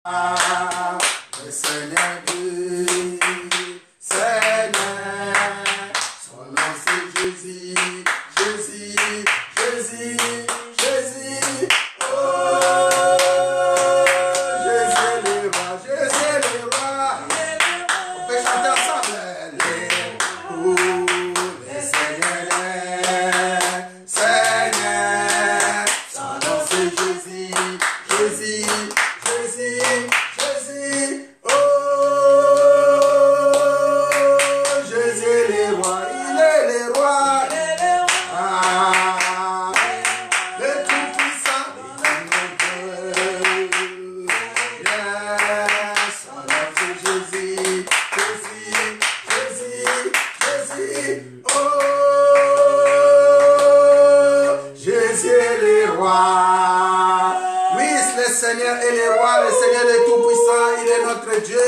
Le Seigneur Dieu, Seigneur, son nom c'est Jésus, Jésus, Jésus, Jésus. Oh, Jésus le roi, Jésus le roi. On peut chanter ensemble. Le Seigneur, Seigneur, son nom c'est Jésus, Jésus, Jésus, Jésus. Oh, Jésus le roi, il est le roi. Ah, le Tout-Puissant, yes, son nom c'est Jésus, Jésus, Jésus, Jésus. Oh, Jésus est le roi. Oui, le Seigneur est le roi, le Seigneur est tout-puissant, il est notre Dieu.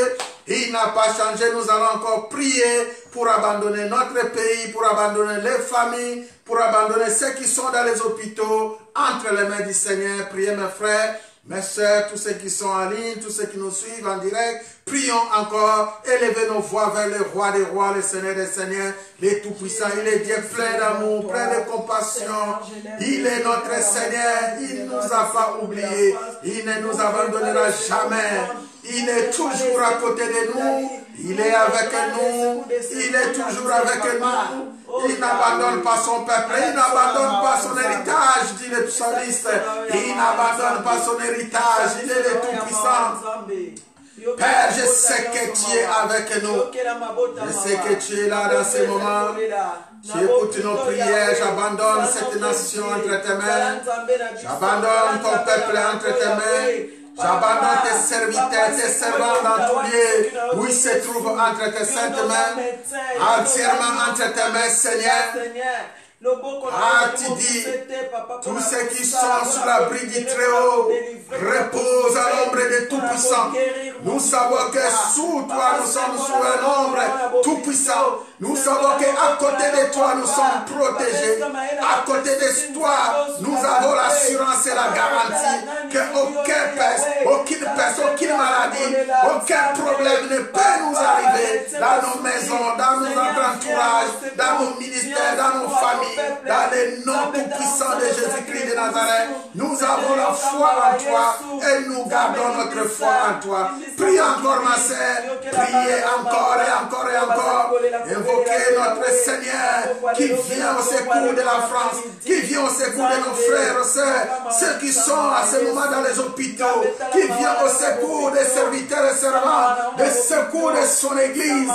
Il n'a pas changé, nous allons encore prier pour abandonner notre pays, pour abandonner les familles, pour abandonner ceux qui sont dans les hôpitaux, entre les mains du Seigneur. Priez mes frères, mes soeurs, tous ceux qui sont en ligne, tous ceux qui nous suivent en direct. Prions encore, élevez nos voix vers le roi des rois, le Seigneur des seigneurs, le tout-puissant. Il est Dieu plein d'amour, plein de compassion. Il est notre Seigneur, il ne nous a pas oubliés, il ne nous abandonnera jamais. Il est toujours à côté de nous, il est avec nous, il est toujours avec nous. Il n'abandonne pas son peuple, il n'abandonne pas son héritage, dit le psalmiste. Il n'abandonne pas son héritage, il est le tout-puissant. Père, je sais que tu es avec nous. Je sais que tu es là dans ces moments. Tu écoutes nos prières. J'abandonne cette nation entre tes mains. J'abandonne ton peuple entre tes mains. J'abandonne tes serviteurs, tes servants dans tous lieux où ils se trouvent entre tes saintes mains. Entièrement entre tes mains, Seigneur. Ah, tu dis, tous ceux qui sont sous l'abri du Très-Haut reposent à l'ombre de Tout-Puissant. Nous savons que sous toi, nous sommes sous un ombre Tout-Puissant. Nous savons qu'à côté de toi, nous sommes protégés. À côté de toi, nous avons l'assurance et la garantie qu'aucune peste, aucune maladie, aucun problème ne peut nous arriver dans nos maisons, dans nos entourages, dans nos ministères, dans nos familles. Dans le nom tout-puissant de Jésus-Christ de Nazareth, nous avons la foi en toi et nous gardons notre foi en toi. Prie encore, ma sœur, priez encore et encore et encore. Invoquez notre Seigneur qui vient au secours de la France, qui vient au secours de nos frères et sœurs, ceux qui sont à ce moment dans les hôpitaux, qui vient au secours des serviteurs et servants, au secours de son Église,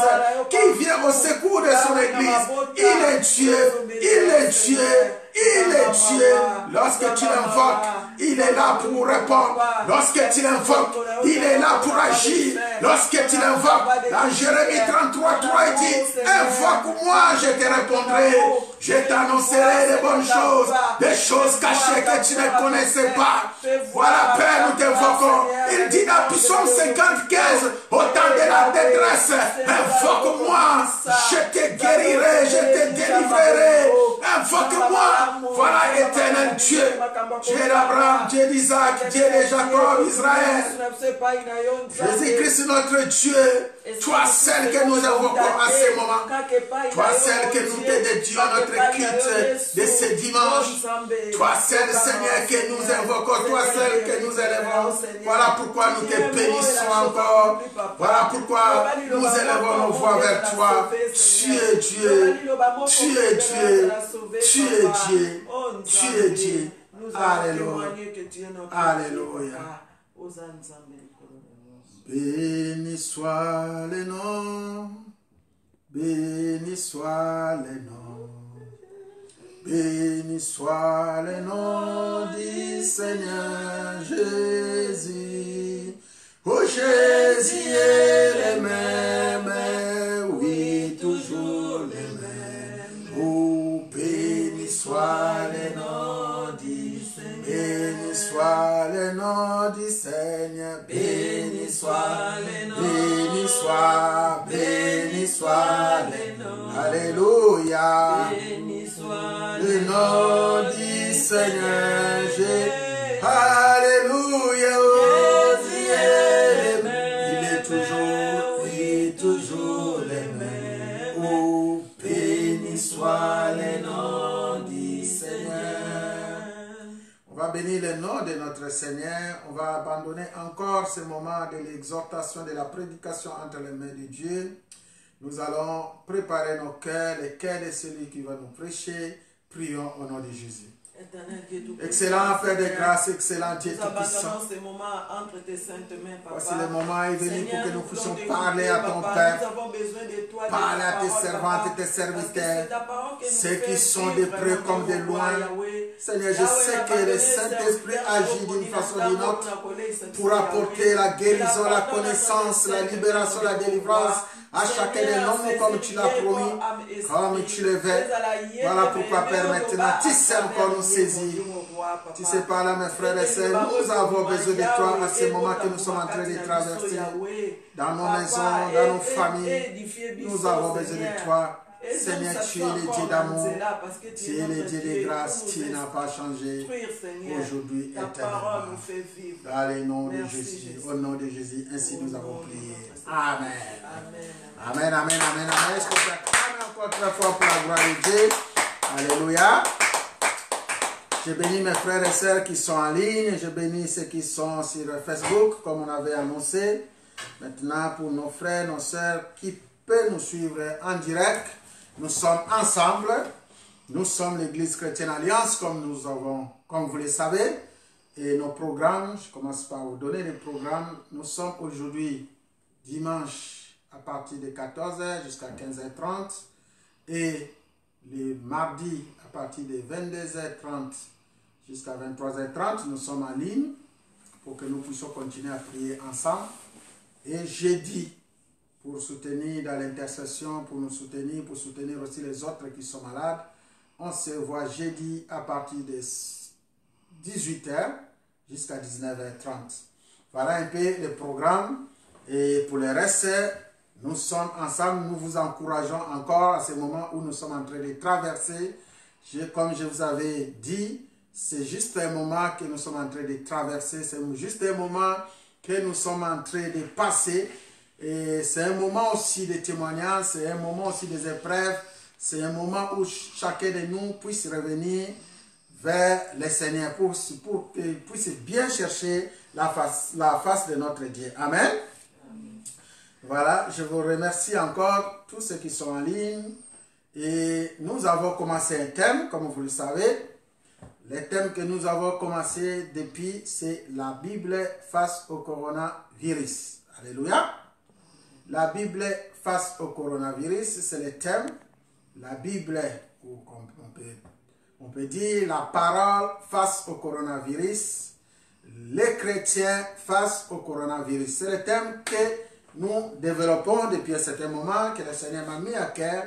qui vient au secours de son Église. Il est Dieu. Il est Dieu, il est Dieu. Lorsque tu l'invoques, il est là pour répondre. Lorsque tu l'invoques, il est là pour agir. Lorsque tu l'invoques, dans Jérémie 33, 3, il dit, invoque-moi, je te répondrai. Je t'annoncerai des bonnes choses, des choses cachées que tu ne connaissais pas. Voilà, Père, nous t'invoquons. Il dit dans Psaume 50:15, au temps de la détresse, invoque-moi, je te guérirai, je te délivrerai. Invoque-moi. Voilà, éternel Dieu, Dieu d'Abraham, Dieu d'Isaac, Dieu de Jacob, Israël. Jésus-Christ, notre Dieu, toi seul que nous invoquons à ce moment. Toi seul que nous te dédions notre culte de ce dimanche. Toi seul, Seigneur, que nous invoquons. Toi seul que nous élevons. Voilà pourquoi nous te bénissons encore. Voilà pourquoi nous élevons nos voix vers toi. Tu es Dieu. Tu es Dieu. Tu es Dieu. Tu es Dieu. Alléluia. Alléluia. Béni soit le nom. Béni soit le nom. Béni soit le nom du Seigneur Jésus. Oh, Jésus est le même, oui, toujours le même. Oh, béni soit le nom du Seigneur. Béni soit le nom du Seigneur. Béni soit le nom. Béni soit le nom. Alléluia. Béni soit le nom du Seigneur Jésus. Alléluia. Oh, Jésus est nom de notre Seigneur, on va abandonner encore ce moment de l'exhortation, de la prédication entre les mains de Dieu. Nous allons préparer nos cœurs, les cœurs de celui qui va nous prêcher. Prions au nom de Jésus. Excellent Père de grâce, excellent Dieu Tout-Puissant. Voici le moment est venu pour que nous puissions parler à ton Père, parler à tes servantes et tes serviteurs, ceux qui sont de près comme de loin. Seigneur, je sais que le Saint-Esprit agit d'une façon ou d'une autre pour apporter la guérison, la connaissance, la libération, la délivrance à chacun de nous comme tu l'as promis, comme tu le veux. Voilà pourquoi, Père, maintenant, tu sais encore nous saisir. Tu sais pas là, mes frères et sœurs, nous avons besoin de toi à ce moment que nous sommes en train de traverser dans nos maisons, dans nos familles. Nous avons besoin de toi. Seigneur, tu es le Dieu d'amour, tu es le Dieu de grâce, tu n'as pas changé aujourd'hui éternellement. Dans le nom de Jésus, au nom de Jésus, ainsi nous avons prié. Amen. Amen, amen, amen, amen. Est-ce qu'on peut acclamer encore très fort pour la gloire de Dieu? Alléluia. Je bénis mes frères et sœurs qui sont en ligne, je bénis ceux qui sont sur Facebook, comme on avait annoncé. Maintenant, pour nos frères, nos sœurs qui peuvent nous suivre en direct, nous sommes ensemble. Nous sommes l'Église chrétienne Alliance, comme vous le savez. Et nos programmes, je commence par vous donner les programmes. Nous sommes aujourd'hui dimanche à partir de 14h jusqu'à 15h30. Et le mardi à partir de 22h30 jusqu'à 23h30, nous sommes en ligne pour que nous puissions continuer à prier ensemble. Et jeudi, pour soutenir dans l'intercession, pour nous soutenir, pour soutenir aussi les autres qui sont malades. On se voit jeudi à partir de 18h jusqu'à 19h30. Voilà un peu le programme. Et pour le reste, nous sommes ensemble. Nous vous encourageons encore à ce moment où nous sommes en train de traverser. Comme je vous avais dit, c'est juste un moment que nous sommes en train de traverser. C'est juste un moment que nous sommes en train de passer. Et c'est un moment aussi de témoignage, c'est un moment aussi des épreuves, c'est un moment où chacun de nous puisse revenir vers le Seigneur pour qu'il puisse bien chercher la face de notre Dieu. Amen. Amen. Voilà, je vous remercie encore tous ceux qui sont en ligne. Et nous avons commencé un thème, comme vous le savez. Le thème que nous avons commencé depuis, c'est la Bible face au coronavirus. Alléluia. La Bible face au coronavirus, c'est le thème. La Bible, on peut dire la parole face au coronavirus. Les chrétiens face au coronavirus. C'est le thème que nous développons depuis un certain moment, que le Seigneur m'a mis à cœur,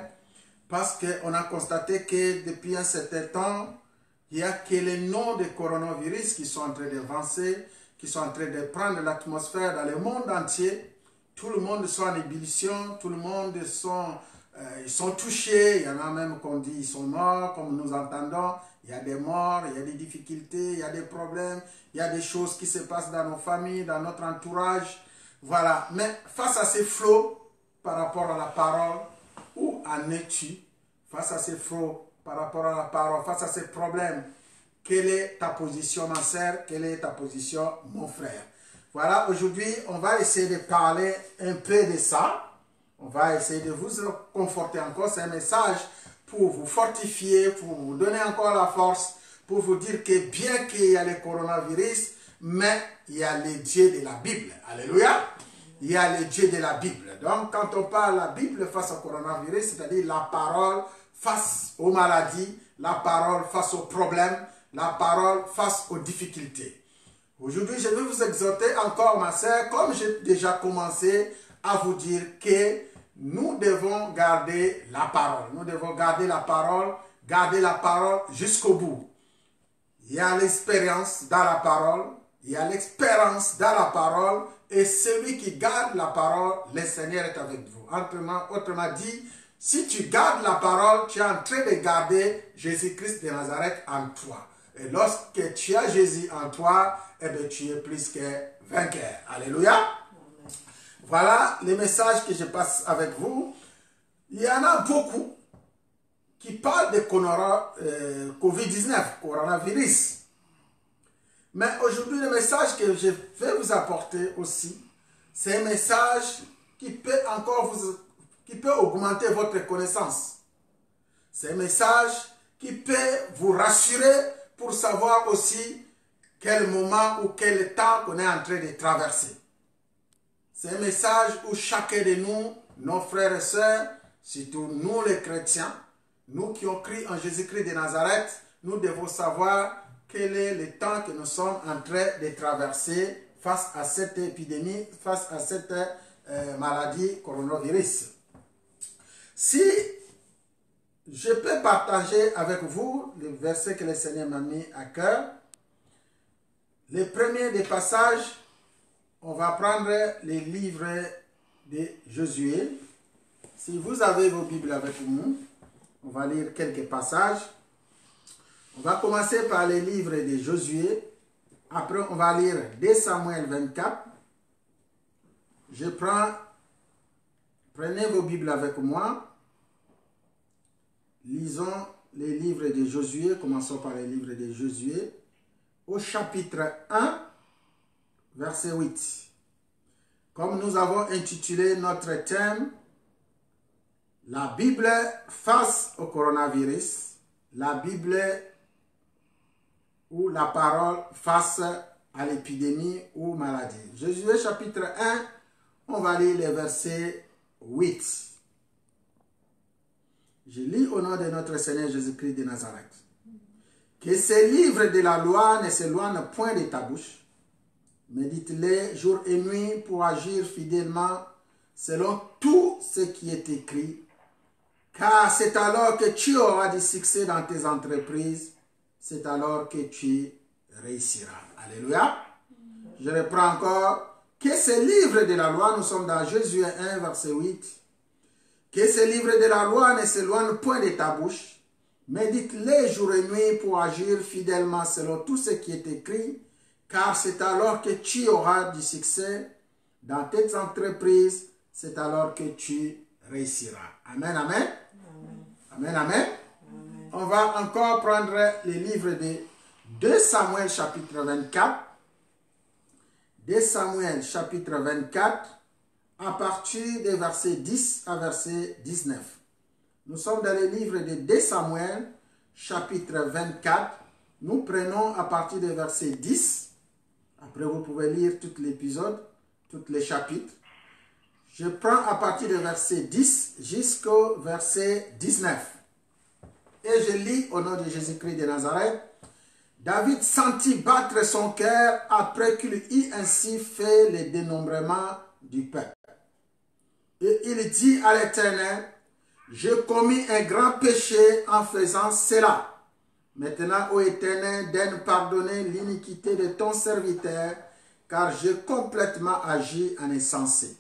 parce qu'on a constaté que depuis un certain temps, il n'y a que les noms de coronavirus qui sont en train d'avancer, qui sont en train de prendre l'atmosphère dans le monde entier. Tout le monde est en ébullition, tout le monde ils sont touchés. Il y en a même qu'on dit ils sont morts, comme nous entendons. Il y a des morts, il y a des difficultés, il y a des problèmes, il y a des choses qui se passent dans nos familles, dans notre entourage. Voilà. Mais face à ces flots par rapport à la parole, où en es-tu? Face à ces flots par rapport à la parole, face à ces problèmes, quelle est ta position, ma sœur? Quelle est ta position, mon frère? Voilà, aujourd'hui, on va essayer de parler un peu de ça. On va essayer de vous conforter encore. C'est un message pour vous fortifier, pour vous donner encore la force, pour vous dire que bien qu'il y a le coronavirus, mais il y a le Dieu de la Bible. Alléluia. Il y a le Dieu de la Bible. Donc, quand on parle de la Bible face au coronavirus, c'est-à-dire la parole face aux maladies, la parole face aux problèmes, la parole face aux difficultés. Aujourd'hui, je vais vous exhorter encore, ma sœur, comme j'ai déjà commencé à vous dire que nous devons garder la parole. Nous devons garder la parole jusqu'au bout. Il y a l'expérience dans la parole, il y a l'expérience dans la parole, et celui qui garde la parole, le Seigneur est avec vous. Autrement dit, si tu gardes la parole, tu es en train de garder Jésus-Christ de Nazareth en toi. Et lorsque tu as Jésus en toi, eh bien, tu es plus que vainqueur. Alléluia. Amen. Voilà les messages que je passe avec vous. Il y en a beaucoup qui parlent de Covid-19, coronavirus. Mais aujourd'hui, le message que je vais vous apporter aussi, c'est un message qui peut augmenter votre connaissance. C'est un message qui peut vous rassurer pour savoir aussi quel moment ou quel temps qu'on est en train de traverser. C'est un message où chacun de nous, nos frères et sœurs, surtout nous les chrétiens, nous qui ont cru en Jésus-Christ de Nazareth, nous devons savoir quel est le temps que nous sommes en train de traverser face à cette épidémie, face à cette maladie coronavirus. Si je peux partager avec vous le verset que le Seigneur m'a mis à cœur, le premier des passages, on va prendre les livres de Josué. Si vous avez vos Bibles avec vous, on va lire quelques passages. On va commencer par les livres de Josué. Après, on va lire 2 Samuel 24. Prenez vos Bibles avec moi. Lisons les livres de Josué. Commençons par les livres de Josué. Au chapitre 1, verset 8. Comme nous avons intitulé notre thème, la Bible face au coronavirus, la Bible ou la parole face à l'épidémie ou maladie. Josué chapitre 1, on va lire le verset 8. Je lis au nom de notre Seigneur Jésus-Christ de Nazareth. Que ces livres de la loi ne s'éloignent point de ta bouche. Médite-les jour et nuit pour agir fidèlement selon tout ce qui est écrit. Car c'est alors que tu auras du succès dans tes entreprises. C'est alors que tu réussiras. Alléluia. Je reprends encore. Que ces livres de la loi, nous sommes dans Josué 1, verset 8. Que ces livres de la loi ne s'éloignent point de ta bouche. Médite-les jour et nuit pour agir fidèlement selon tout ce qui est écrit. Car c'est alors que tu auras du succès dans tes entreprises. C'est alors que tu réussiras. Amen, amen. Amen, amen. On va encore prendre les livres de 2 Samuel chapitre 24. 2 Samuel chapitre 24 à partir des versets 10 à verset 19. Nous sommes dans les livres de 2 Samuel chapitre 24. Nous prenons à partir des versets 10. Après, vous pouvez lire tout l'épisode, tous les chapitres. Je prends à partir du verset 10 jusqu'au verset 19. Et je lis au nom de Jésus-Christ de Nazareth. David sentit battre son cœur après qu'il eut ainsi fait le dénombrement du peuple. Et il dit à l'Éternel, j'ai commis un grand péché en faisant cela. Maintenant, ô Éternel, daigne pardonner l'iniquité de ton serviteur, car j'ai complètement agi en insensé.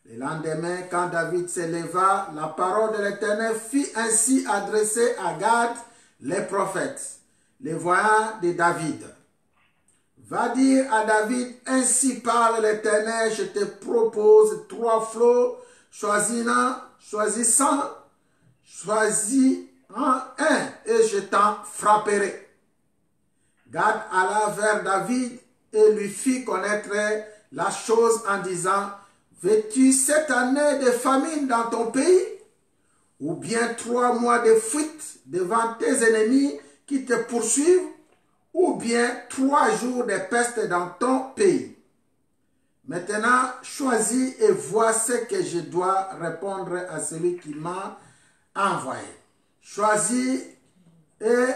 Le lendemain, quand David se leva, la parole de l'Éternel fut ainsi adressée à Gad, les prophètes, les voyants de David. Va dire à David, ainsi parle l'Éternel, je te propose 3 flots, choisissant un, et je t'en frapperai. Gad alla vers David et lui fit connaître la chose en disant, veux-tu cette année de famine dans ton pays, ou bien 3 mois de fuite devant tes ennemis qui te poursuivent, ou bien 3 jours de peste dans ton pays? Maintenant, choisis et vois ce que je dois répondre à celui qui m'a envoyé. Choisis et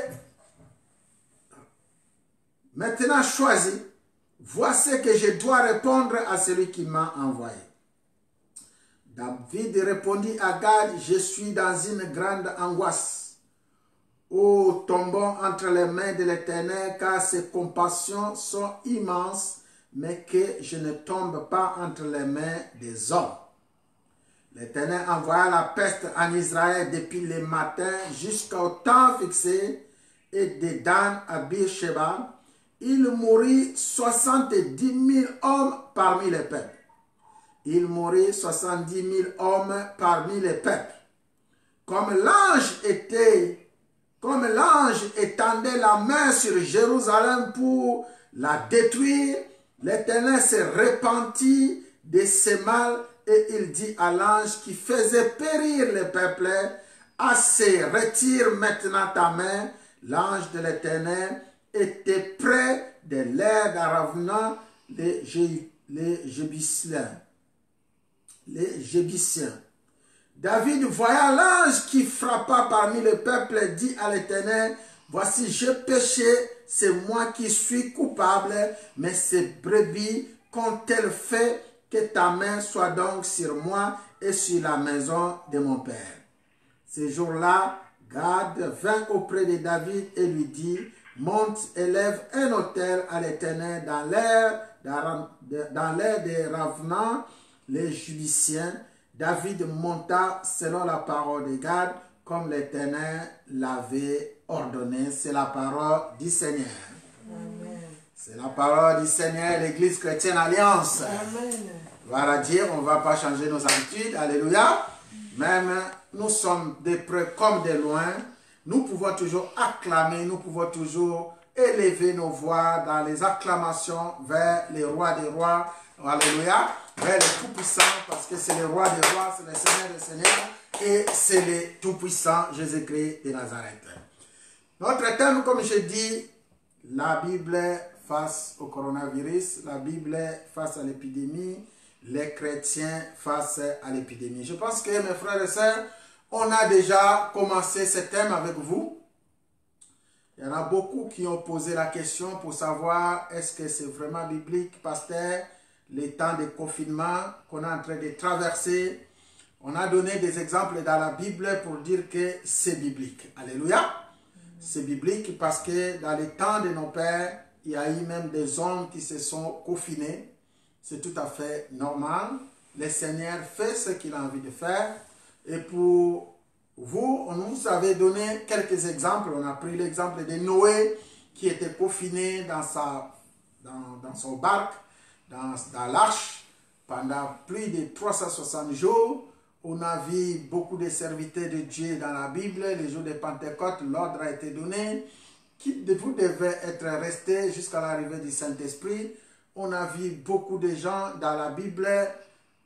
maintenant choisis, vois ce que je dois répondre à celui qui m'a envoyé. David répondit à Gad, je suis dans une grande angoisse. Ô tombons entre les mains de l'Éternel, car ses compassions sont immenses, mais que je ne tombe pas entre les mains des hommes. L'Éternel envoya la peste en Israël depuis le matin jusqu'au temps fixé, et de Dan à Beersheba, il mourut 70 000 hommes parmi les peuples. Il mourut 70 000 hommes parmi les peuples. Comme comme l'ange étendait la main sur Jérusalem pour la détruire, l'Éternel se repentit de ses mal et il dit à l'ange qui faisait périr les peuples, assez, retire maintenant ta main. L'ange de l'Éternel était près de l'air d'Aravna, les Jébusiens. David, voyant l'ange qui frappa parmi le peuple, dit à l'Éternel, voici, j'ai péché, c'est moi qui suis coupable, mais ces brebis qu'ont-elles fait que ta main soit donc sur moi et sur la maison de mon père. Ce jour-là, Gad vint auprès de David et lui dit, monte, élève un autel à l'Éternel dans l'air de Ravna, les Jébusiens. David monta selon la parole de Gad, comme l'Éternel l'avait ordonné. C'est la parole du Seigneur. C'est la parole du Seigneur, l'Église chrétienne Alliance. Amen. Gloire à Dieu, on ne va pas changer nos habitudes. Alléluia. Même nous sommes de près comme de loin. Nous pouvons toujours acclamer, nous pouvons toujours élever nos voix dans les acclamations vers les rois des rois. Alléluia. Vers le Tout-Puissant, parce que c'est le roi des rois, c'est le Seigneur des seigneurs, et c'est le Tout-Puissant Jésus-Christ de Nazareth. Notre thème, comme je dis, la Bible face au coronavirus, la Bible face à l'épidémie, les chrétiens face à l'épidémie. Je pense que mes frères et sœurs, on a déjà commencé ce thème avec vous. Il y en a beaucoup qui ont posé la question pour savoir est-ce que c'est vraiment biblique, pasteur, les temps de confinement qu'on est en train de traverser. On a donné des exemples dans la Bible pour dire que c'est biblique. Alléluia. C'est biblique parce que dans les temps de nos pères, il y a eu même des hommes qui se sont confinés. C'est tout à fait normal. Le Seigneur fait ce qu'il a envie de faire. Et pour vous, on nous avait donné quelques exemples. On a pris l'exemple de Noé qui était confiné dans son barque, dans l'arche, pendant plus de 360 jours. On a vu beaucoup de serviteurs de Dieu dans la Bible. Les jours de Pentecôte, l'ordre a été donné. Vous devez être restés jusqu'à l'arrivée du Saint-Esprit. On a vu beaucoup de gens dans la Bible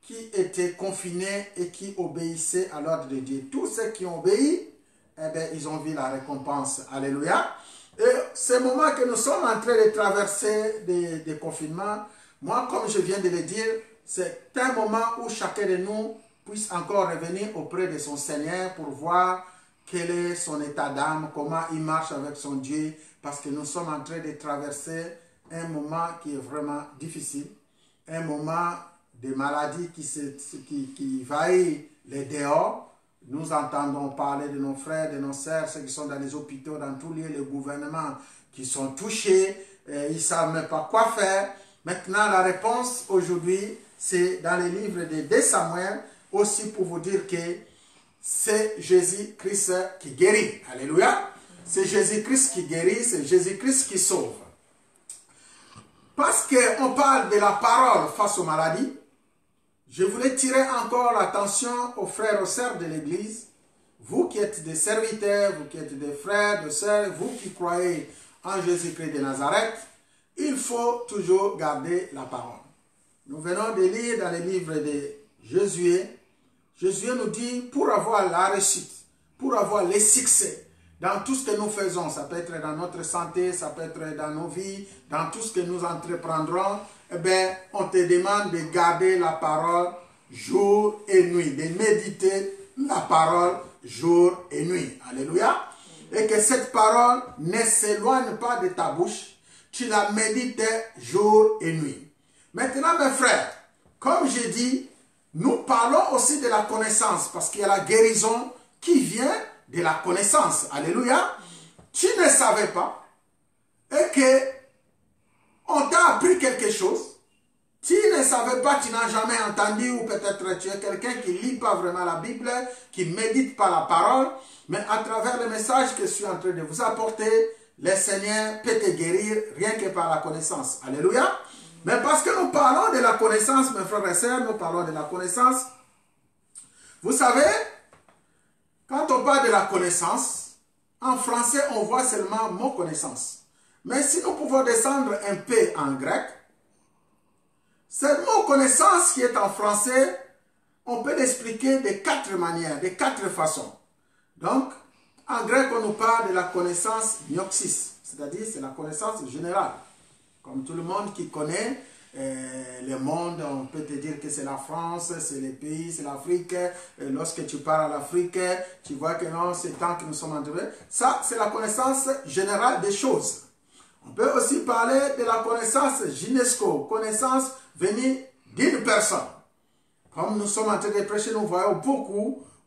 qui étaient confinés et qui obéissaient à l'ordre de Dieu. Tous ceux qui ont obéi, eh bien, ils ont vu la récompense. Alléluia. Et ce moment que nous sommes en train de traverser des confinements, moi, comme je viens de le dire, c'est un moment où chacun de nous puisse encore revenir auprès de son Seigneur pour voir quel est son état d'âme, comment il marche avec son Dieu, parce que nous sommes en train de traverser un moment qui est vraiment difficile, un moment de maladie qui envahit les dehors. Nous entendons parler de nos frères, de nos sœurs, ceux qui sont dans les hôpitaux, dans tous les lieux, les gouvernements qui sont touchés, ils ne savent même pas quoi faire. Maintenant, la réponse aujourd'hui, c'est dans les livres de 2 Samuel, aussi pour vous dire que c'est Jésus-Christ qui guérit. Alléluia. C'est Jésus-Christ qui guérit, c'est Jésus-Christ qui sauve. Parce qu'on parle de la parole face aux maladies, je voulais tirer encore l'attention aux frères et aux sœurs de l'Église, vous qui êtes des serviteurs, vous qui êtes des frères, des sœurs, vous qui croyez en Jésus-Christ de Nazareth, il faut toujours garder la parole. Nous venons de lire dans les livres de Josué. Josué nous dit, pour avoir la réussite, pour avoir les succès dans tout ce que nous faisons, ça peut être dans notre santé, ça peut être dans nos vies, dans tout ce que nous entreprendrons, eh bien, on te demande de garder la parole jour et nuit, de méditer la parole jour et nuit. Alléluia. Et que cette parole ne s'éloigne pas de ta bouche, tu la médites jour et nuit. Maintenant, mes frères, comme je dis, nous parlons aussi de la connaissance, parce qu'il y a la guérison qui vient de la connaissance. Alléluia. Tu ne savais pas et que on t'a appris quelque chose. Tu ne savais pas, tu n'as jamais entendu, ou peut-être tu es quelqu'un qui ne lit pas vraiment la Bible, qui ne médite pas la parole, mais à travers le message que je suis en train de vous apporter, le Seigneur peut te guérir rien que par la connaissance. Alléluia. Mais parce que nous parlons de la connaissance, mes frères et sœurs, nous parlons de la connaissance. Vous savez, quand on parle de la connaissance, en français, on voit seulement mot connaissance. Mais si nous pouvons descendre un peu en grec, ce mot connaissance qui est en français, on peut l'expliquer de 4 manières, de 4 façons. Donc, en grec, on nous parle de la connaissance gnosis, c'est-à-dire c'est la connaissance générale. Comme tout le monde qui connaît le monde, on peut te dire que c'est la France, c'est les pays, c'est l'Afrique. Lorsque tu parles à l'Afrique, tu vois que non, c'est tant que nous sommes entrés. Ça, c'est la connaissance générale des choses. On peut aussi parler de la connaissance gynesco, connaissance venue d'une personne. Comme nous sommes en train de prêcher, nous voyons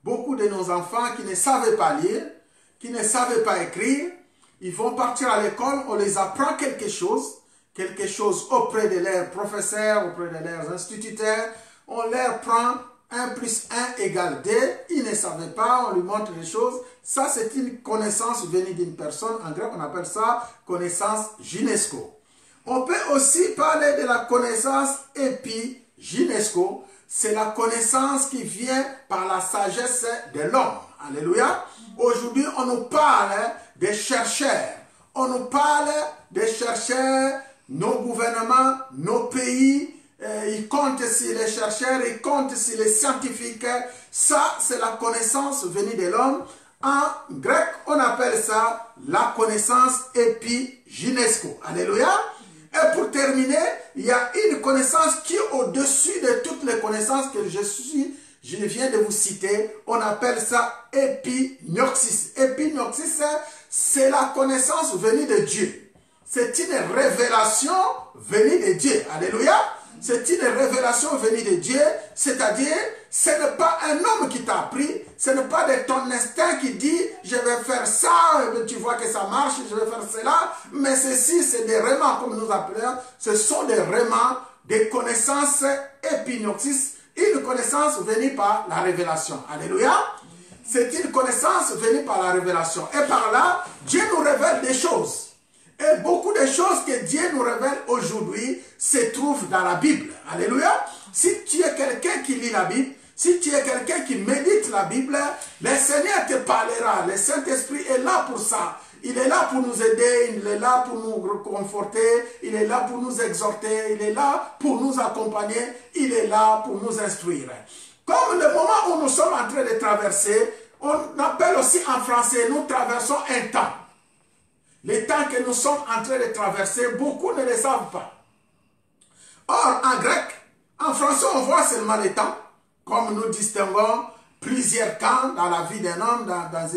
beaucoup de nos enfants qui ne savaient pas lire, qui ne savaient pas écrire. Ils vont partir à l'école, on les apprend quelque chose auprès de leurs professeurs, auprès de leurs instituteurs. On leur prend 1 plus 1 égale 2. Ils ne savaient pas, on lui montre les choses. Ça, c'est une connaissance venue d'une personne. En grec, on appelle ça connaissance gynesco. On peut aussi parler de la connaissance épigynesco. C'est la connaissance qui vient par la sagesse de l'homme. Alléluia. Aujourd'hui, on nous parle des chercheurs. On nous parle des chercheurs, nos gouvernements, nos pays. Ils comptent sur les chercheurs, ils comptent sur les scientifiques. Ça, c'est la connaissance venue de l'homme. En grec, on appelle ça la connaissance épigynesco. Alléluia. Et pour terminer, il y a une connaissance qui est au-dessus de toutes les connaissances que je viens de vous citer. On appelle ça épignosis. Épignosis, c'est la connaissance venue de Dieu. C'est une révélation venue de Dieu. Alléluia. C'est une révélation venue de Dieu, c'est-à-dire, ce n'est pas un homme qui t'a appris, ce n'est pas de ton instinct qui dit, je vais faire ça, et tu vois que ça marche, je vais faire cela, mais ceci, c'est des rémans, comme nous appelons, ce sont des rémans, des connaissances épignosis, une connaissance venue par la révélation. Alléluia. C'est une connaissance venue par la révélation. Et par là, Dieu nous révèle des choses. Et beaucoup de choses que Dieu nous révèle aujourd'hui se trouvent dans la Bible. Alléluia. Si tu es quelqu'un qui lit la Bible, si tu es quelqu'un qui médite la Bible, le Seigneur te parlera. Le Saint-Esprit est là pour ça. Il est là pour nous aider, il est là pour nous reconforter, il est là pour nous exhorter, il est là pour nous accompagner, il est là pour nous instruire. Comme le moment où nous sommes en train de traverser, on appelle aussi en français, nous traversons un temps. Les temps que nous sommes en train de traverser, beaucoup ne le savent pas. Or, en grec, en français, on voit seulement les temps, comme nous distinguons plusieurs temps dans la vie d'un homme, dans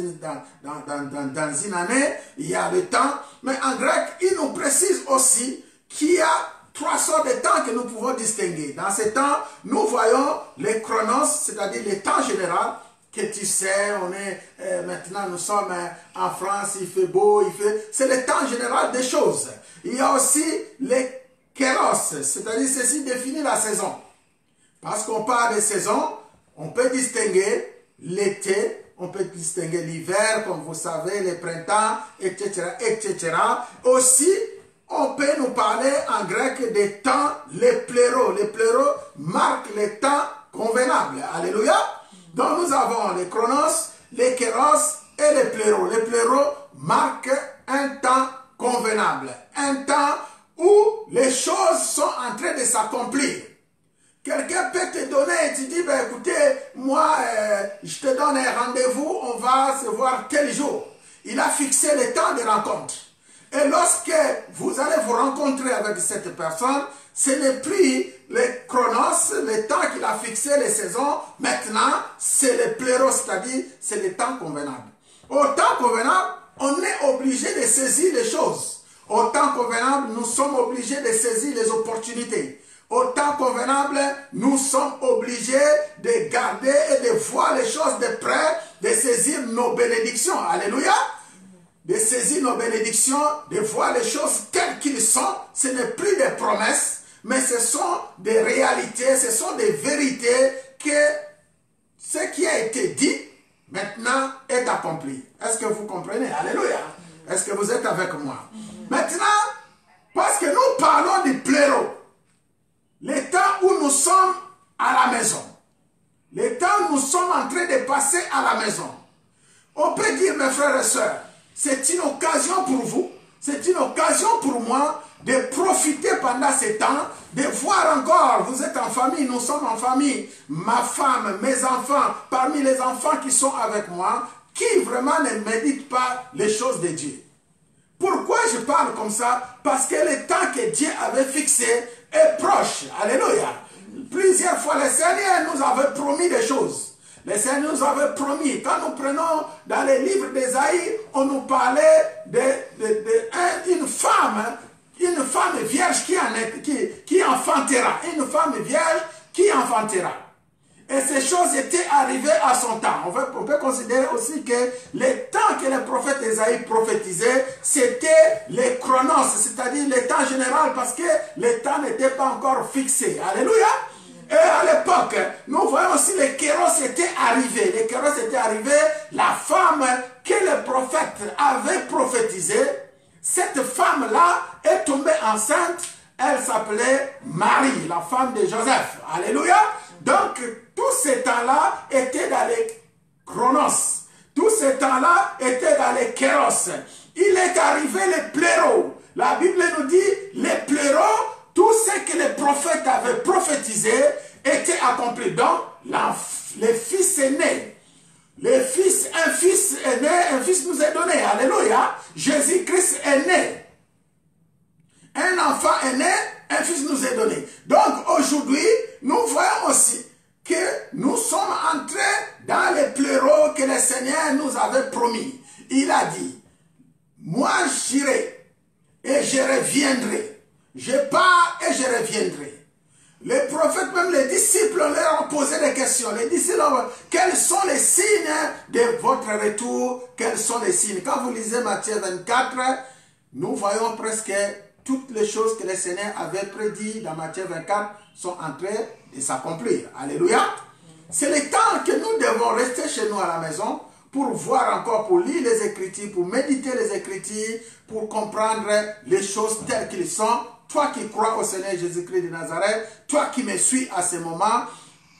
une année, il y a le temps. Mais en grec, il nous précise aussi qu'il y a 3 sortes de temps que nous pouvons distinguer. Dans ces temps, nous voyons les chronos, c'est-à-dire les temps généraux, que tu sais, on est maintenant nous sommes en France, il fait beau, c'est le temps général des choses. Il y a aussi les kéros, c'est-à-dire ceci définit la saison. Parce qu'on parle de saison, on peut distinguer l'été, on peut distinguer l'hiver, comme vous savez, le printemps, etc., etc. Aussi, on peut nous parler en grec des temps, les pléros. Les pléros marquent les temps convenables. Alléluia. Donc nous avons les chronos, les kéros et les pléros. Les pléros marquent un temps convenable, un temps où les choses sont en train de s'accomplir. Quelqu'un peut te donner et tu dis, ben, écoutez, moi, je te donne un rendez-vous, on va se voir tel jour. Il a fixé le temps de rencontre. Et lorsque vous allez vous rencontrer avec cette personne, ce n'est plus les chronos, le temps qu'il a fixé, les saisons. Maintenant, c'est le pléros, c'est-à-dire c'est le temps convenable. Au temps convenable, on est obligé de saisir les choses. Au temps convenable, nous sommes obligés de saisir les opportunités. Au temps convenable, nous sommes obligés de garder et de voir les choses de près, de saisir nos bénédictions. Alléluia. De saisir nos bénédictions, de voir les choses telles qu'elles sont. Ce n'est plus des promesses, mais ce sont des réalités, ce sont des vérités que ce qui a été dit maintenant est accompli. Est-ce que vous comprenez? Alléluia. Est-ce que vous êtes avec moi? Maintenant, parce que nous parlons du pléro, le temps où nous sommes à la maison, le temps où nous sommes en train de passer à la maison, on peut dire, mes frères et sœurs, c'est une occasion pour vous, c'est une occasion pour moi de profiter pendant ce temps, de voir encore, vous êtes en famille, nous sommes en famille, ma femme, mes enfants, parmi les enfants qui sont avec moi, qui vraiment ne méditent pas les choses de Dieu. Pourquoi je parle comme ça? Parce que le temps que Dieu avait fixé est proche. Alléluia. Plusieurs fois, le Seigneur nous avait promis des choses. Le Seigneur nous avait promis, quand nous prenons dans les livres d'Ésaïe, on nous parlait d'une femme vierge qui enfantera. Une femme vierge qui enfantera. Et ces choses étaient arrivées à son temps. On peut considérer aussi que le temps que le prophète Ésaïe prophétisait, c'était les chronos, c'est-à-dire le temps général, parce que le temps n'était pas encore fixé. Alléluia. Et à l'époque, nous voyons aussi les kéros étaient arrivés. Les kéros étaient arrivés, la femme que le prophète avait prophétisée, cette femme-là est tombée enceinte. Elle s'appelait Marie, la femme de Joseph. Alléluia. Donc, tous ces temps-là étaient dans les chronos. Tous ces temps-là étaient dans les kéros. Il est arrivé les pléros. La Bible nous dit, les pléros, tout ce que les prophètes avaient prophétisé était accompli. Donc, les fils est né. Un fils est né, un fils nous est donné. Alléluia. Jésus-Christ est né. Un enfant est né, un fils nous est donné. Donc aujourd'hui, nous voyons aussi que nous sommes entrés dans les pléros que le Seigneur nous avait promis. Il a dit, moi j'irai et je reviendrai. Je pars et je reviendrai. Les prophètes, même les disciples, leur ont posé des questions. Les disciples, quels sont les signes de votre retour? Quels sont les signes? Quand vous lisez Matthieu 24, nous voyons presque toutes les choses que le Seigneur avait prédit dans Matthieu 24 sont en train de s'accomplir. Alléluia. C'est le temps que nous devons rester chez nous à la maison pour voir encore, pour lire les Écritures, pour méditer les Écritures, pour comprendre les choses telles qu'elles sont. Toi qui crois au Seigneur Jésus-Christ de Nazareth, toi qui me suis à ce moment,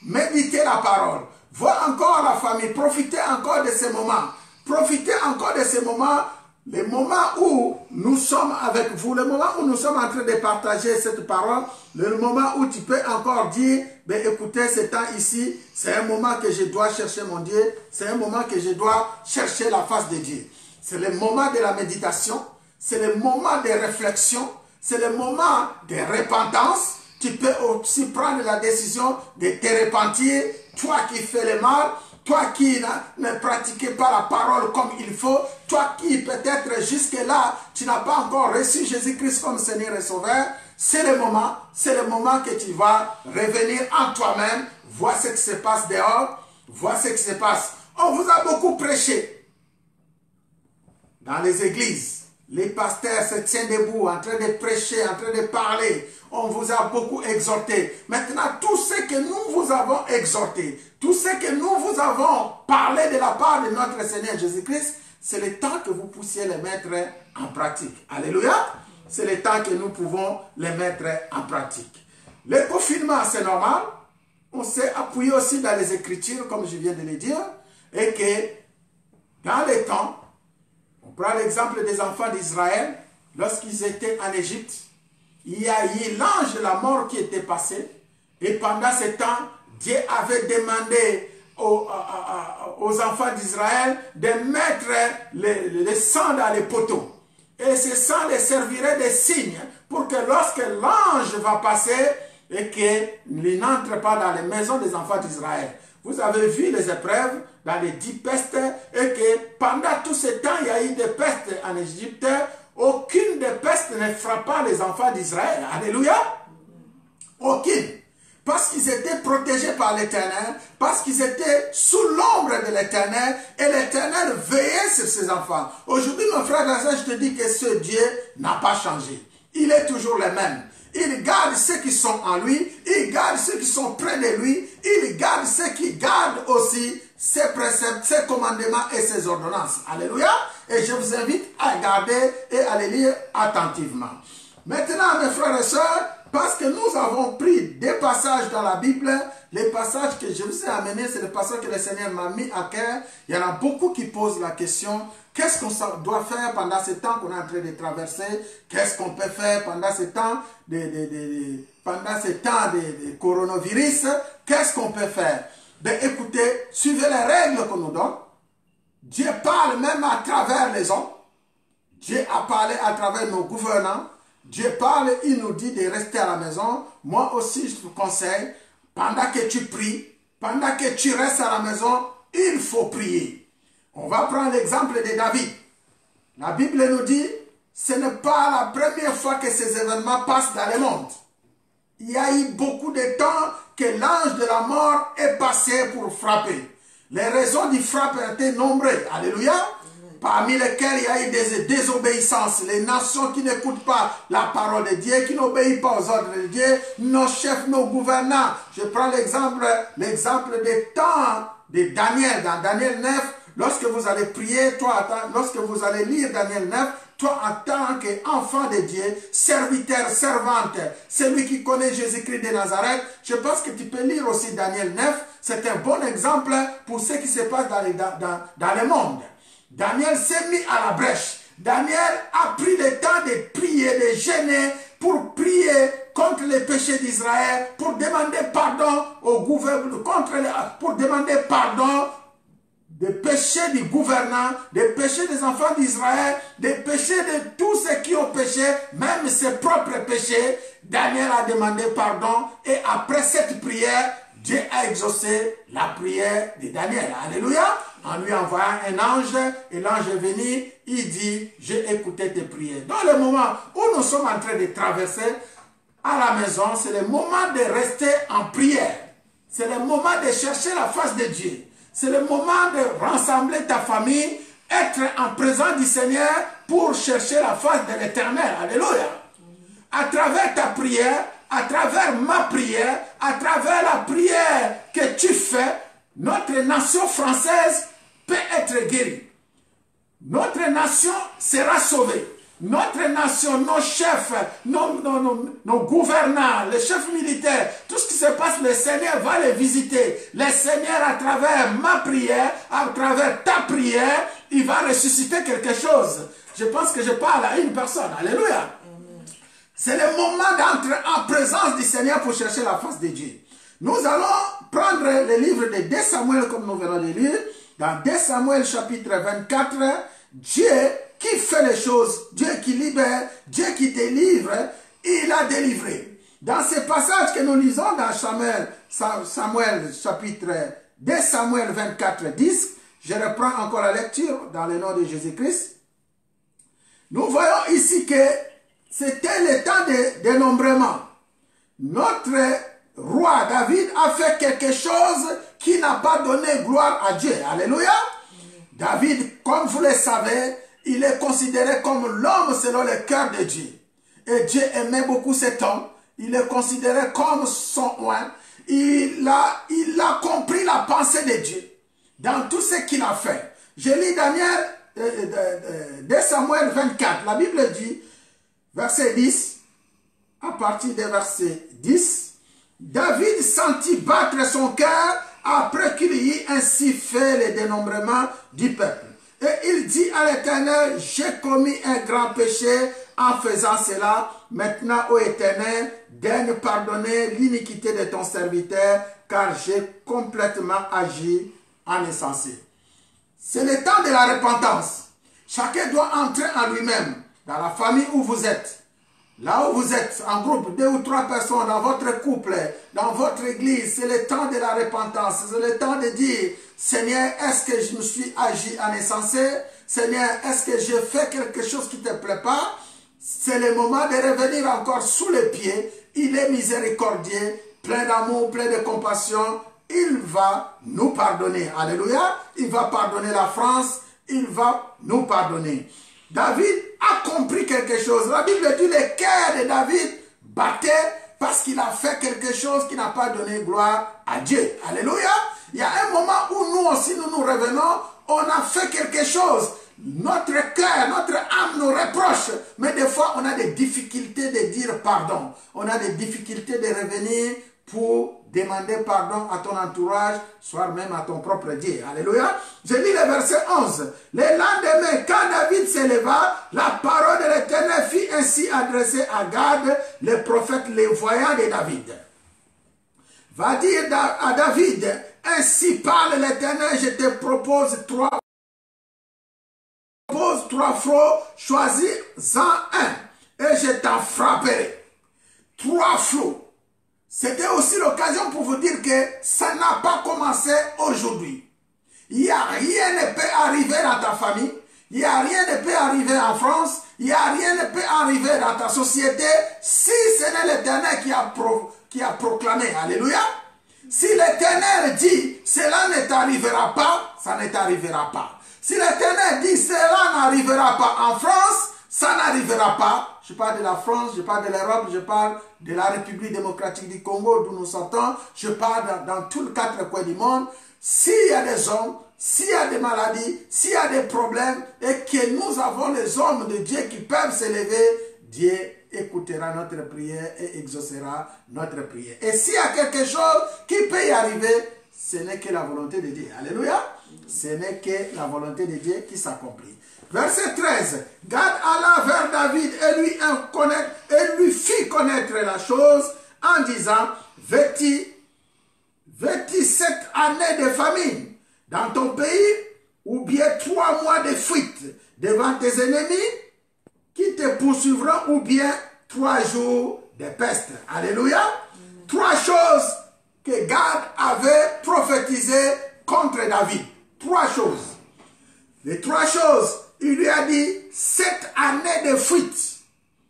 méditez la parole. Vois encore la famille, profitez encore de ces moments. Profitez encore de ces moments. Le moment où nous sommes avec vous, le moment où nous sommes en train de partager cette parole, le moment où tu peux encore dire, ben écoutez, ce temps ici, c'est un moment que je dois chercher mon Dieu, c'est un moment que je dois chercher la face de Dieu. C'est le moment de la méditation, c'est le moment de réflexion, c'est le moment de repentance. Tu peux aussi prendre la décision de te repentir, toi qui fais le mal, toi qui ne pratiquais pas la parole comme il faut, toi qui peut-être jusque-là, tu n'as pas encore reçu Jésus-Christ comme Seigneur et Sauveur, c'est le moment que tu vas revenir en toi-même, vois ce qui se passe dehors, vois ce qui se passe. On vous a beaucoup prêché dans les églises. Les pasteurs se tiennent debout, en train de prêcher, en train de parler. On vous a beaucoup exhorté. Maintenant, tout ce que nous vous avons exhorté, tout ce que nous vous avons parlé de la part de notre Seigneur Jésus-Christ, c'est le temps que vous puissiez les mettre en pratique. Alléluia. C'est le temps que nous pouvons les mettre en pratique. Le confinement, c'est normal. On s'est appuyé aussi dans les Écritures, comme je viens de le dire, et que dans les temps, on prend l'exemple des enfants d'Israël, lorsqu'ils étaient en Égypte, il y a eu l'ange de la mort qui était passé, et pendant ce temps, Dieu avait demandé aux enfants d'Israël de mettre le sang dans les poteaux. Et ce sang les servirait de signe pour que lorsque l'ange va passer et qu'il n'entre pas dans les maisons des enfants d'Israël. Vous avez vu les épreuves dans les 10 pestes et que pendant tout ce temps, il y a eu des pestes en Égypte. Aucune des pestes ne frappa les enfants d'Israël. Alléluia. Aucune. Parce qu'ils étaient protégés par l'Éternel, parce qu'ils étaient sous l'ombre de l'Éternel, et l'Éternel veillait sur ses enfants. Aujourd'hui, mon frère, je te dis que ce Dieu n'a pas changé. Il est toujours le même. Il garde ceux qui sont en lui, il garde ceux qui sont près de lui, il garde ceux qui gardent aussi ses préceptes, ses commandements et ses ordonnances. Alléluia. Et je vous invite à garder et à les lire attentivement. Maintenant, mes frères et sœurs, parce que nous avons pris des passages dans la Bible les passages que je vous ai amenés, c'est les passages que le Seigneur m'a mis à cœur. Il y en a beaucoup qui posent la question, qu'est-ce qu'on doit faire pendant ce temps qu'on est en train de traverser? Qu'est-ce qu'on peut faire pendant ce temps de coronavirus? Qu'est-ce qu'on peut faire? Ben écoutez, suivez les règles qu'on nous donne. Dieu parle même à travers les hommes. Dieu a parlé à travers nos gouvernants. Dieu parle, il nous dit de rester à la maison. Moi aussi, je te conseille, pendant que tu pries, pendant que tu restes à la maison, il faut prier. On va prendre l'exemple de David. La Bible nous dit, ce n'est pas la première fois que ces événements passent dans le monde. Il y a eu beaucoup de temps que l'ange de la mort est passé pour frapper. Les raisons du frappe étaient nombreuses. Alléluia. Parmi lesquelles il y a eu des désobéissances. Les nations qui n'écoutent pas la parole de Dieu, qui n'obéissent pas aux ordres de Dieu, nos chefs, nos gouvernants. Je prends l'exemple des temps de Daniel. Dans Daniel 9, lorsque vous allez prier, lorsque vous allez lire Daniel 9, toi en tant qu'enfant de Dieu, serviteur, servante, celui qui connaît Jésus-Christ de Nazareth, je pense que tu peux lire aussi Daniel 9. C'est un bon exemple pour ce qui se passe dans le monde. Daniel s'est mis à la brèche. Daniel a pris le temps de prier, de jeûner, pour prier contre les péchés d'Israël, pour demander pardon au gouvernement, pour demander pardon des péchés du gouvernant, des péchés des enfants d'Israël, des péchés de tous ceux qui ont péché, même ses propres péchés. Daniel a demandé pardon et après cette prière, Dieu a exaucé la prière de Daniel. Alléluia. En lui envoyant un ange, et l'ange est venu, il dit, j'ai écouté tes prières. Dans le moment où nous sommes en train de traverser à la maison, c'est le moment de rester en prière. C'est le moment de chercher la face de Dieu. C'est le moment de rassembler ta famille, être en présence du Seigneur pour chercher la face de l'Éternel. Alléluia. À travers ta prière, à travers ma prière, à travers la prière que tu fais, notre nation française peut être guérie. Notre nation sera sauvée. Notre nation, nos chefs, nos gouvernants, les chefs militaires, tout ce qui se passe, le Seigneur va les visiter. Le Seigneur, à travers ma prière, à travers ta prière, il va ressusciter quelque chose. Je pense que je parle à une personne. Alléluia. C'est le moment d'entrer en présence du Seigneur pour chercher la face de Dieu. Nous allons prendre le livre de 2 Samuel comme nous venons de lire. Dans 2 Samuel chapitre 24, Dieu qui fait les choses, Dieu qui libère, Dieu qui délivre, il a délivré. Dans ce passage que nous lisons dans Samuel chapitre 2 Samuel 24, 10, je reprends encore la lecture dans le nom de Jésus-Christ. Nous voyons ici que c'était le temps de dénombrement. Notre roi David a fait quelque chose qui n'a pas donné gloire à Dieu. Alléluia. David, comme vous le savez, il est considéré comme l'homme selon le cœur de Dieu. Et Dieu aimait beaucoup cet homme. Il est considéré comme son oint. Il a compris la pensée de Dieu dans tout ce qu'il a fait. Je lis Daniel 2 Samuel 24. La Bible dit, verset 10, à partir du verset 10, David sentit battre son cœur après qu'il y eut ainsi fait le dénombrement du peuple. Et il dit à l'Éternel, j'ai commis un grand péché en faisant cela. Maintenant, ô Éternel, daigne pardonner l'iniquité de ton serviteur, car j'ai complètement agi en insensé. C'est le temps de la repentance. Chacun doit entrer en lui-même, dans la famille où vous êtes. Là où vous êtes, en groupe, 2 ou 3 personnes, dans votre couple, dans votre église, c'est le temps de la repentance. C'est le temps de dire, Seigneur, est-ce que je me suis agi en insensé? Seigneur, est-ce que j'ai fait quelque chose qui ne te plaît pas? C'est le moment de revenir encore sous les pieds. Il est miséricordieux, plein d'amour, plein de compassion. Il va nous pardonner. Alléluia. Il va pardonner la France. Il va nous pardonner. David a compris quelque chose. La Bible dit le cœur de David battait parce qu'il a fait quelque chose qui n'a pas donné gloire à Dieu. Alléluia. Il y a un moment où nous aussi nous revenons, on a fait quelque chose. Notre cœur, notre âme nous reproche. Mais des fois, on a des difficultés de dire pardon. On a des difficultés de revenir pour demander pardon à ton entourage, soit même à ton propre Dieu. Alléluia. Je lis le verset 11. Le lendemain, quand David s'éleva, la parole de l'Éternel fut ainsi adressée à Gad, le prophète, les voyants de David. Va dire à David, ainsi parle l'Éternel, je te propose trois flots, choisis-en un, et je t'en frapperai. 3 flots. C'était aussi l'occasion pour vous dire que ça n'a pas commencé aujourd'hui. Il n'y a rien ne peut arriver dans ta famille, il n'y a rien ne peut arriver en France, il n'y a rien ne peut arriver dans ta société si ce n'est l'Éternel qui a proclamé. Alléluia. Si l'Éternel dit cela ne t'arrivera pas, ça ne t'arrivera pas. Si l'Éternel dit cela n'arrivera pas en France, ça n'arrivera pas. Je parle de la France, je parle de l'Europe, je parle de la République démocratique du Congo d'où nous sortons, je parle dans tous les 4 coins du monde. S'il y a des hommes, s'il y a des maladies, s'il y a des problèmes et que nous avons les hommes de Dieu qui peuvent s'élever, Dieu écoutera notre prière et exaucera notre prière. Et s'il y a quelque chose qui peut y arriver, ce n'est que la volonté de Dieu. Alléluia. Ce n'est que la volonté de Dieu qui s'accomplit. Verset 13. Gad alla vers David et lui fit connaître la chose en disant, vêtis 7 années de famine dans ton pays, ou bien 3 mois de fuite devant tes ennemis qui te poursuivront, ou bien 3 jours de peste. Alléluia. 3 choses que Gad avait prophétisées contre David. 3 choses. Les 3 choses, il lui a dit 7 années de fuite.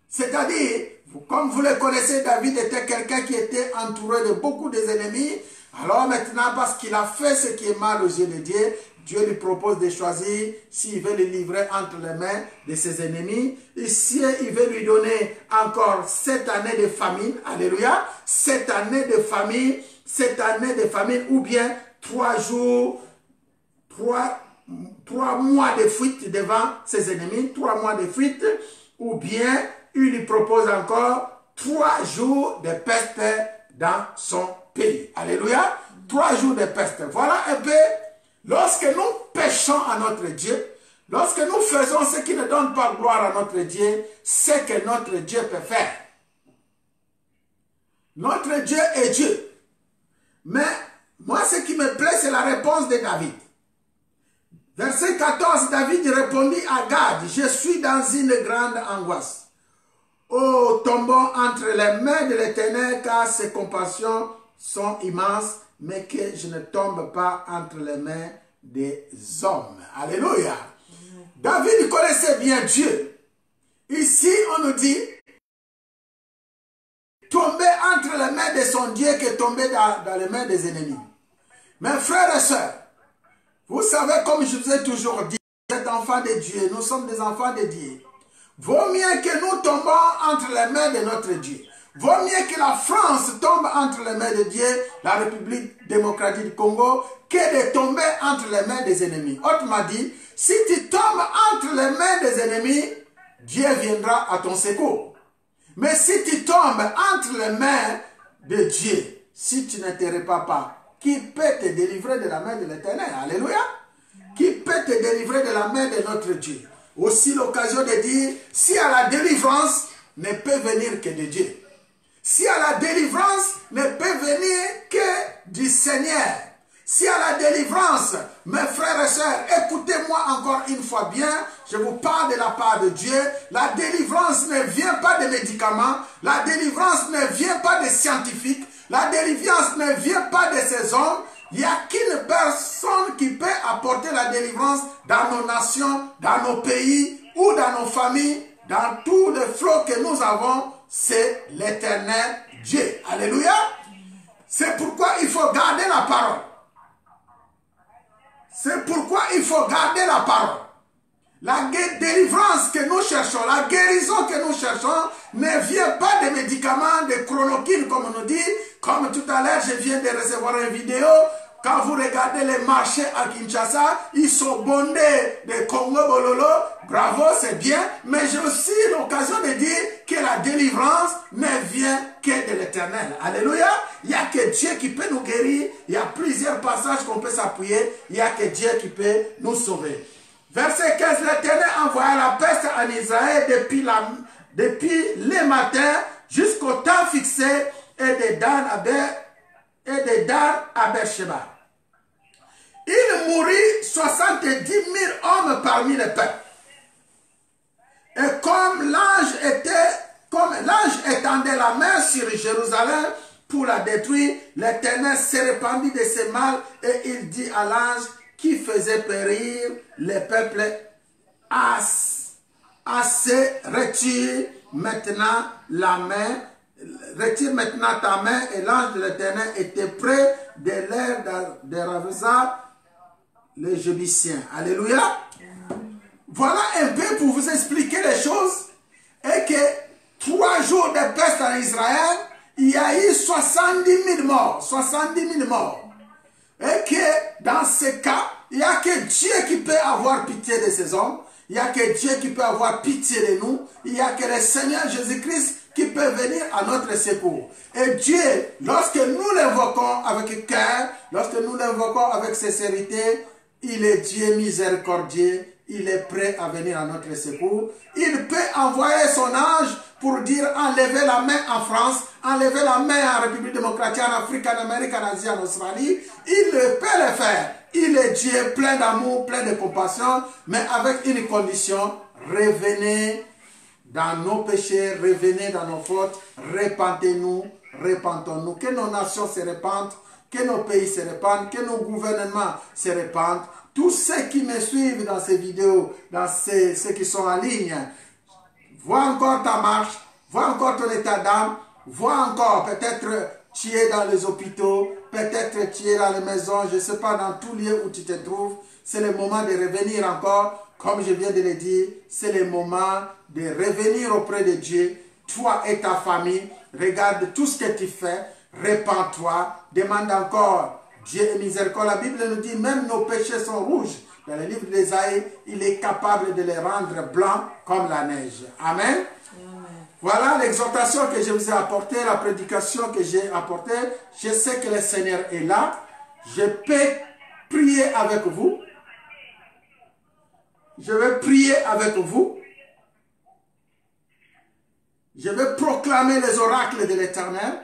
C'est-à-dire, comme vous le connaissez, David était quelqu'un qui était entouré de beaucoup d'ennemis. Alors maintenant, parce qu'il a fait ce qui est mal aux yeux de Dieu, Dieu lui propose de choisir s'il veut le livrer entre les mains de ses ennemis. Et si il veut lui donner encore 7 années de famine, alléluia, 7 années de famine, 7 années de famine, ou bien 3 jours, 3 mois de fuite devant ses ennemis, 3 mois de fuite, ou bien il lui propose encore 3 jours de peste dans son pays. Alléluia. 3 jours de peste. Voilà un peu, lorsque nous péchons à notre Dieu, lorsque nous faisons ce qui ne donne pas gloire à notre Dieu, c'est que notre Dieu peut faire. Notre Dieu est Dieu. Mais moi, ce qui me plaît, c'est la réponse de David. Verset 14, David répondit à Gad, je suis dans une grande angoisse. Oh, tombons entre les mains de l'Éternel, car ses compassions sont immenses, mais que je ne tombe pas entre les mains des hommes. Alléluia. David connaissait bien Dieu. Ici, on nous dit, tomber entre les mains de son Dieu que tomber dans les mains des ennemis. Mes frères et sœurs, vous savez, comme je vous ai toujours dit, vous êtes enfants de Dieu, nous sommes des enfants de Dieu. Vaut mieux que nous tombons entre les mains de notre Dieu. Vaut mieux que la France tombe entre les mains de Dieu, la République démocratique du Congo, que de tomber entre les mains des ennemis. Autrement dit, si tu tombes entre les mains des ennemis, Dieu viendra à ton secours. Mais si tu tombes entre les mains de Dieu, si tu ne te répands pas, qui peut te délivrer de la main de l'Éternel? Alléluia. Qui peut te délivrer de la main de notre Dieu? Aussi l'occasion de dire, si à la délivrance ne peut venir que de Dieu. Si à la délivrance ne peut venir que du Seigneur. Si à la délivrance, mes frères et sœurs, écoutez-moi encore une fois bien, je vous parle de la part de Dieu. La délivrance ne vient pas de médicaments, la délivrance ne vient pas des scientifiques, la délivrance ne vient pas de ces hommes. Il n'y a qu'une personne qui peut apporter la délivrance dans nos nations, dans nos pays ou dans nos familles, dans tous les flots que nous avons, c'est l'Éternel Dieu. Alléluia. C'est pourquoi il faut garder la parole. C'est pourquoi il faut garder la parole. La délivrance que nous cherchons, la guérison que nous cherchons ne vient pas des médicaments, des chronoquines comme on nous dit. Comme tout à l'heure, je viens de recevoir une vidéo Quand vous regardez les marchés à Kinshasa, ils sont bondés de Congo Bololo. Bravo, c'est bien. Mais j'ai aussi l'occasion de dire que la délivrance ne vient que de l'Éternel. Alléluia. Il n'y a que Dieu qui peut nous guérir. Il y a plusieurs passages qu'on peut s'appuyer. Il n'y a que Dieu qui peut nous sauver. Verset 15, l'Éternel envoya la peste en Israël depuis le matin jusqu'au temps fixé et des Dan à Beersheba. Il mourut 70 000 hommes parmi les peuples. Et comme l'ange étendait la main sur Jérusalem pour la détruire, l'Éternel se répandit de ses mal et il dit à l'ange qui faisait périr les peuples, assez retire maintenant ta main, et l'ange de l'Éternel était près de l'air de Ravza, les Jébusiens. Alléluia. Voilà un peu pour vous expliquer les choses. Et que 3 jours de peste en Israël, il y a eu 70 000 morts. 70 000 morts. Et que dans ce cas, il n'y a que Dieu qui peut avoir pitié de ces hommes. Il n'y a que Dieu qui peut avoir pitié de nous. Il n'y a que le Seigneur Jésus-Christ qui peut venir à notre secours. Et Dieu, lorsque nous l'invoquons avec cœur, lorsque nous l'invoquons avec sincérité, il est Dieu miséricordieux. Il est prêt à venir à notre secours. Il peut envoyer son ange pour dire enlever la main en France, enlever la main en République démocratique, en Afrique, en Amérique, en Asie, en Australie. Il peut le faire. Il est Dieu plein d'amour, plein de compassion, mais avec une condition: revenez dans nos péchés, revenez dans nos fautes, repentez-nous, repentons-nous. Que nos nations se répandent, que nos pays se répandent, que nos gouvernements se répandent. Tous ceux qui me suivent dans ces vidéos, dans ceux qui sont en ligne, vois encore ta marche, vois encore ton état d'âme, vois encore, peut-être tu es dans les hôpitaux, peut-être tu es dans les maisons, je ne sais pas, dans tout lieu où tu te trouves. C'est le moment de revenir encore, comme je viens de le dire, c'est le moment de revenir auprès de Dieu, toi et ta famille. Regarde tout ce que tu fais, repens-toi, demande encore. Dieu est miséricordieux. La Bible nous dit, même nos péchés sont rouges. Dans le livre d'Ésaïe, il est capable de les rendre blancs comme la neige. Amen. Amen. Voilà l'exhortation que je vous ai apportée, la prédication que j'ai apportée. Je sais que le Seigneur est là. Je peux prier avec vous. Je vais prier avec vous. Je vais proclamer les oracles de l'Éternel.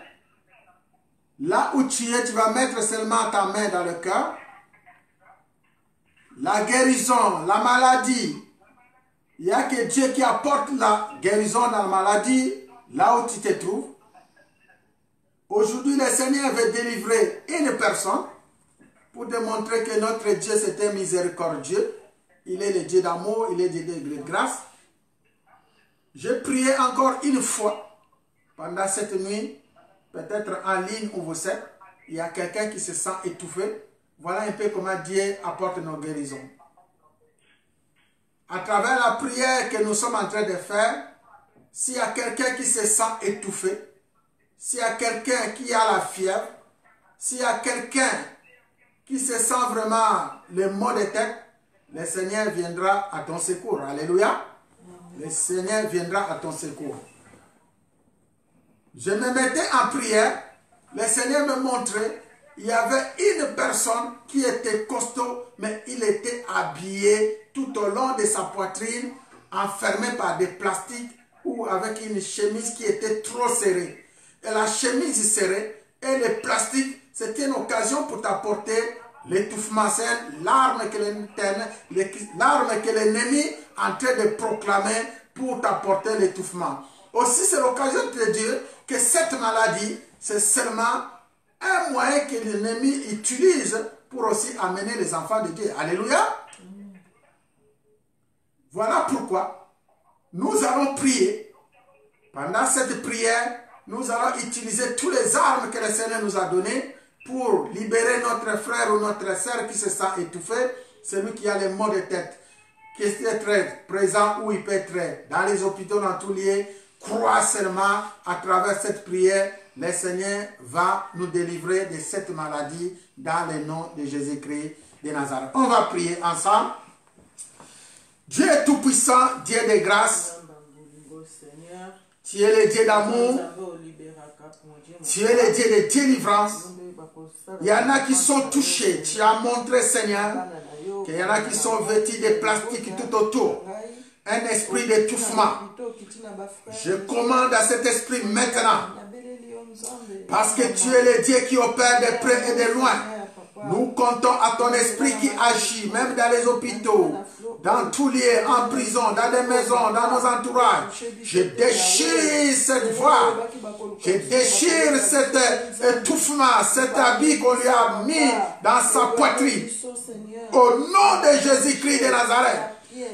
Là où tu es, tu vas mettre seulement ta main dans le cœur. La guérison, la maladie. Il n'y a que Dieu qui apporte la guérison dans la maladie, là où tu te trouves. Aujourd'hui, le Seigneur veut délivrer une personne pour démontrer que notre Dieu, c'est un miséricordieux. Il est le Dieu d'amour, il est le Dieu de grâce. Je priais encore une fois pendant cette nuit. Peut-être en ligne où vous êtes, il y a quelqu'un qui se sent étouffé. Voilà un peu comment Dieu apporte nos guérisons. À travers la prière que nous sommes en train de faire, s'il y a quelqu'un qui se sent étouffé, s'il y a quelqu'un qui a la fièvre, s'il y a quelqu'un qui se sent vraiment le maux de tête, le Seigneur viendra à ton secours. Alléluia. Le Seigneur viendra à ton secours. Je me mettais en prière, le Seigneur me montrait, il y avait une personne qui était costaud, mais il était habillé tout au long de sa poitrine, enfermé par des plastiques ou avec une chemise qui était trop serrée. Et la chemise serrée et le plastique, c'était une occasion pour t'apporter l'étouffement. C'est l'arme que l'ennemi est en train de proclamer pour t'apporter l'étouffement. Aussi, c'est l'occasion de te dire que cette maladie, c'est seulement un moyen que l'ennemi utilise pour aussi amener les enfants de Dieu. Alléluia. Voilà pourquoi nous allons prier. Pendant cette prière, nous allons utiliser toutes les armes que le Seigneur nous a données pour libérer notre frère ou notre sœur qui se sent étouffé, celui qui a les maux de tête, qui est très présent ou il peut être dans les hôpitaux, dans tous lieux. Crois seulement à travers cette prière, le Seigneur va nous délivrer de cette maladie dans le nom de Jésus-Christ de Nazareth. On va prier ensemble. Dieu est tout-puissant, Dieu de grâce. Tu es le Dieu d'amour. Tu es le Dieu de délivrance. Il y en a qui sont touchés. Tu as montré, Seigneur, qu'il y en a qui sont vêtus de plastique tout autour. Un esprit d'étouffement. Je commande à cet esprit maintenant. Parce que tu es le Dieu qui opère de près et de loin. Nous comptons à ton esprit qui agit, même dans les hôpitaux, dans tous lieux, en prison, dans les maisons, dans nos entourages. Je déchire cette voix. Je déchire cet étouffement, cet habit qu'on lui a mis dans sa poitrine. Au nom de Jésus-Christ de Nazareth,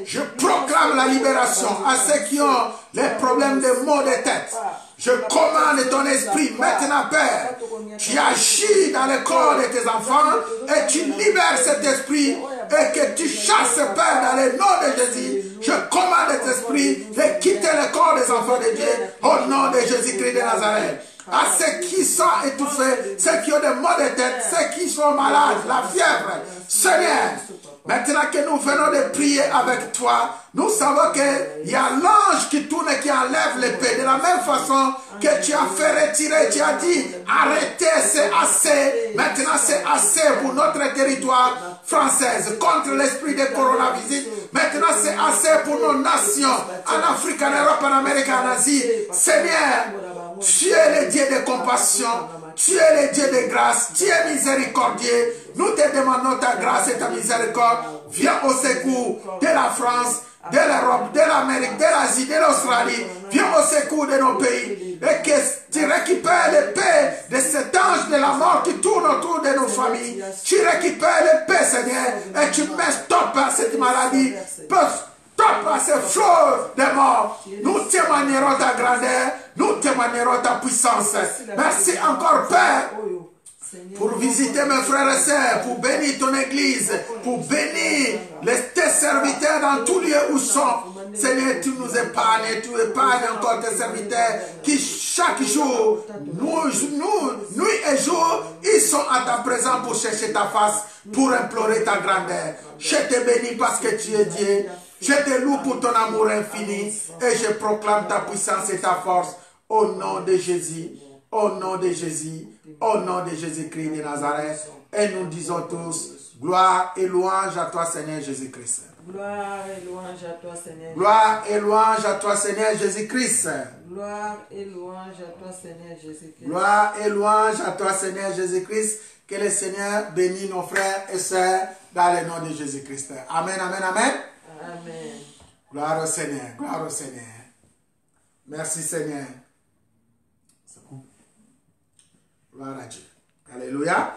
je proclame la libération à ceux qui ont les problèmes de maux de tête. Je commande ton esprit maintenant, Père. Tu agis dans le corps de tes enfants et tu libères cet esprit et que tu chasses, Père, dans le nom de Jésus. Je commande cet esprit de quitter le corps des enfants de Dieu au nom de Jésus-Christ de Nazareth. À ceux qui sont étouffés, ceux qui ont des maux de tête, ceux qui sont malades, la fièvre, Seigneur, maintenant que nous venons de prier avec toi, nous savons qu'il y a l'ange qui tourne et qui enlève l'épée. De la même façon que tu as fait retirer, tu as dit, arrêtez, c'est assez. Maintenant, c'est assez pour notre territoire français contre l'esprit de coronavirus. Maintenant, c'est assez pour nos nations, en Afrique, en Europe, en Amérique, en Asie. Seigneur, tu es le Dieu de compassion. Tu es le Dieu de grâce, tu es miséricordieux. Nous te demandons ta grâce et ta miséricorde. Viens au secours de la France, de l'Europe, de l'Amérique, de l'Asie, de l'Australie. Viens au secours de nos pays. Et que tu récupères l'épée de cet ange de la mort qui tourne autour de nos familles. Tu récupères l'épée, Seigneur, et tu mets stop à cette maladie. Stop à ce flot de mort. Nous témoignerons ta grandeur. Nous témoignerons ta puissance. Merci encore, Père, pour visiter mes frères et sœurs, pour bénir ton église, pour bénir tes serviteurs dans tous lieux où ils sont. Seigneur, tu nous épargnes, tu épargnes encore tes serviteurs qui chaque jour, nuit et jour, ils sont à ta présence pour chercher ta face, pour implorer ta grandeur. Je te bénis parce que tu es Dieu. Je te loue pour ton amour infini et je proclame ta puissance et ta force au nom de Jésus, au nom de Jésus, au nom de Jésus-Christ de Nazareth. Et nous disons tous, gloire et louange à toi, Seigneur Jésus-Christ. Gloire et louange à toi, Seigneur. Gloire et louange à toi, Seigneur Jésus-Christ. Gloire et louange à toi, Seigneur Jésus-Christ. Gloire et louange à toi, Seigneur Jésus-Christ. Que le Seigneur bénisse nos frères et sœurs dans le nom de Jésus-Christ. Amen, amen, amen. Amen. Gloire au Seigneur, gloire au Seigneur. Merci Seigneur. Gloire à Dieu. Alléluia.